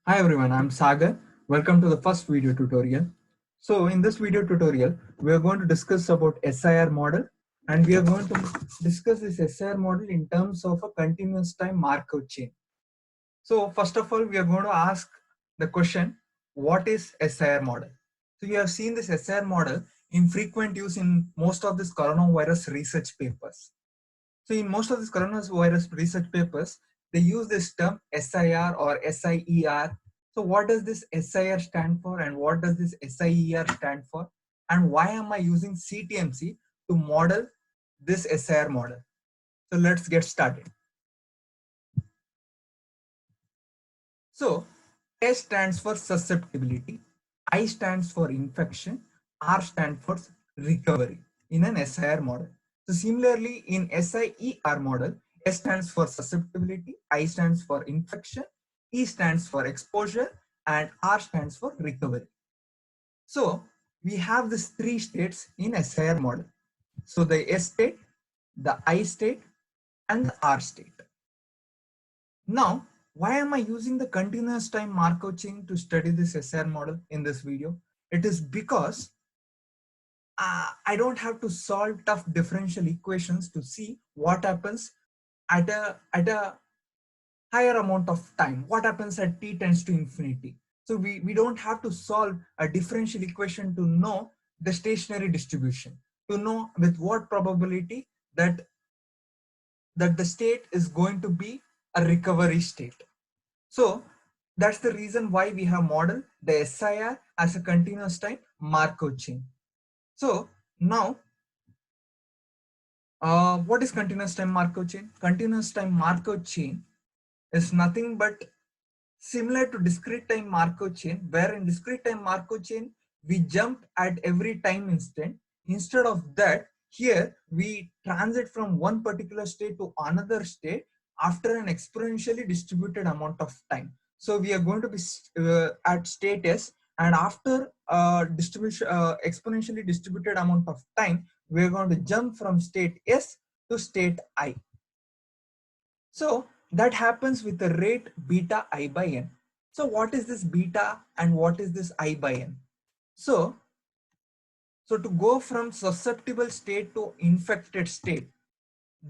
Hi everyone, I'm Sagar. Welcome to the first video tutorial. So in this video tutorial, we are going to discuss about SIR model, and we are going to discuss this SIR model in terms of a continuous time Markov chain. So first of all, we are going to ask the question, what is SIR model? So you have seen this SIR model in frequent use in most of these coronavirus research papers. So in most of these coronavirus research papers, they use this term SIR or SIER. So what does this SIR stand for and what does this SIER stand for? And why am I using CTMC to model this SIR model? So let's get started. So S stands for susceptibility, I stands for infection, R stands for recovery in an SIR model. So similarly in SIER model, S stands for susceptibility, I stands for infection, E stands for exposure, and R stands for recovery. So we have these three states in SIR model. So the S state, the I state, and the R state. Now, why am I using the continuous time Markov chain to study this SIR model in this video? It is because I don't have to solve tough differential equations to see what happens at a higher amount of time. What happens at t tends to infinity? So we don't have to solve a differential equation to know the stationary distribution, to know with what probability that the state is going to be a recovery state. So that's the reason why we have modeled the SIR as a continuous time Markov chain. So now, what is continuous time Markov chain? Continuous time Markov chain is nothing but similar to discrete time Markov chain, where in discrete time Markov chain, we jump at every time instant. Instead of that, here we transit from one particular state to another state after an exponentially distributed amount of time. So we are going to be at state S, and after exponentially distributed amount of time, we are going to jump from state S to state I. So that happens with the rate beta I by n. So what is this beta and what is this I by n? So to go from susceptible state to infected state,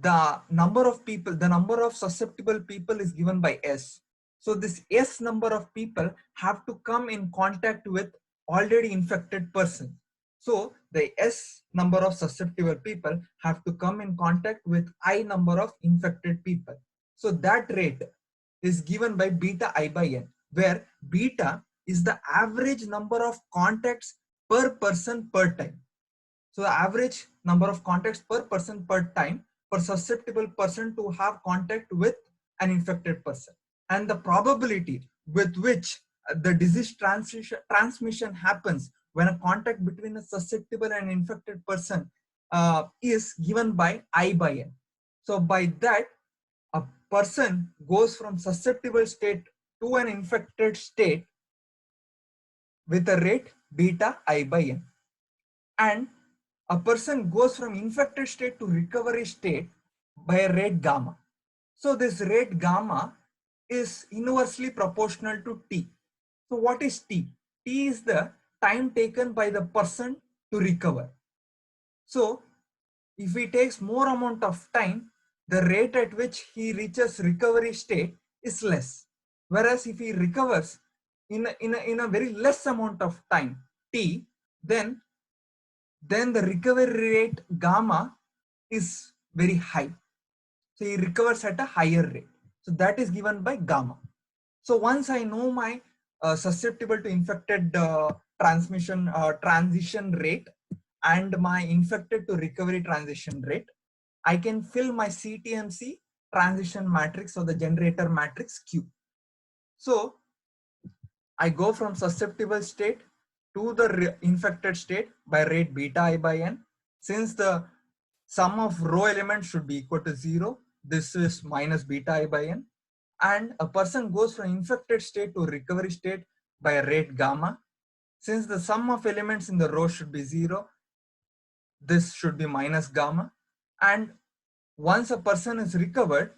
the number of susceptible people is given by S. So this S number of people have to come in contact with already infected person. So the S number of susceptible people have to come in contact with I number of infected people. So that rate is given by beta I by n, where beta is the average number of contacts per person per time. So the average number of contacts per person per time for susceptible person to have contact with an infected person, and the probability with which the disease transmission happens when a contact between a susceptible and infected person is given by I by n. So by that, a person goes from susceptible state to an infected state with a rate beta I by n, and a person goes from infected state to recovery state by a rate gamma. So this rate gamma is inversely proportional to t. So what is t? T is the time taken by the person to recover. So if he takes more amount of time, the rate at which he reaches recovery state is less. Whereas if he recovers in a very less amount of time, t, then the recovery rate gamma is very high. So he recovers at a higher rate. So that is given by gamma. So once I know my susceptible to infected transition rate and my infected to recovery transition rate, I can fill my CTMC transition matrix or the generator matrix Q. So I go from susceptible state to the infected state by rate beta I by n. Since the sum of row elements should be equal to 0, this is minus beta I by n. And a person goes from infected state to recovery state by a rate gamma. Since the sum of elements in the row should be 0, this should be minus gamma. And once a person is recovered,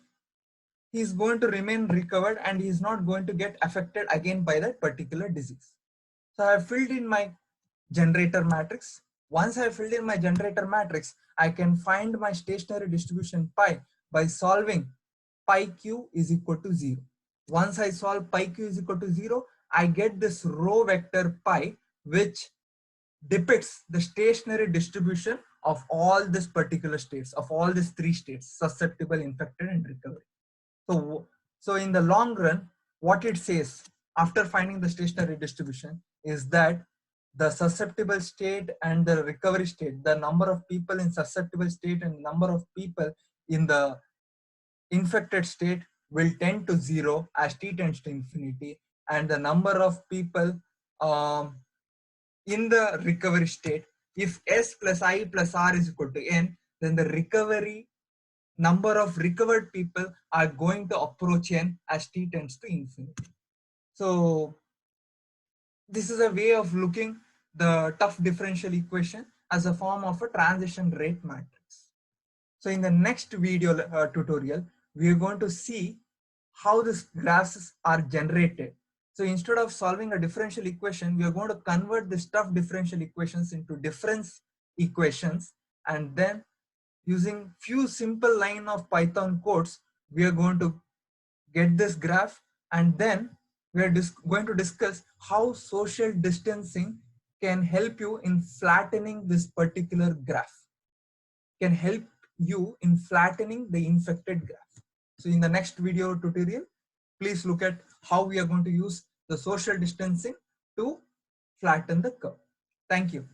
he is going to remain recovered and he is not going to get affected again by that particular disease. So I have filled in my generator matrix. Once I filled in my generator matrix, I can find my stationary distribution pi by solving pi q is equal to 0. Once I solve pi q is equal to 0, I get this row vector pi, which depicts the stationary distribution of all these particular states, of all these three states: susceptible, infected, and recovery. So in the long run, what it says after finding the stationary distribution is that the susceptible state and the recovery state, the number of people in susceptible state and number of people in the infected state will tend to 0 as t tends to infinity, and the number of people in the recovery state, if s plus I plus r is equal to n, then the recovery number of recovered people are going to approach n as t tends to infinity. So this is a way of looking the tough differential equation as a form of a transition rate matrix. So in the next video tutorial, we are going to see how these graphs are generated. So instead of solving a differential equation, we are going to convert these tough differential equations into difference equations, and then using few simple line of Python codes, we are going to get this graph, and then we are going to discuss how social distancing can help you in flattening this particular graph, can help you in flattening the infected graph. So in the next video tutorial, please look at how we are going to use the social distancing to flatten the curve. Thank you.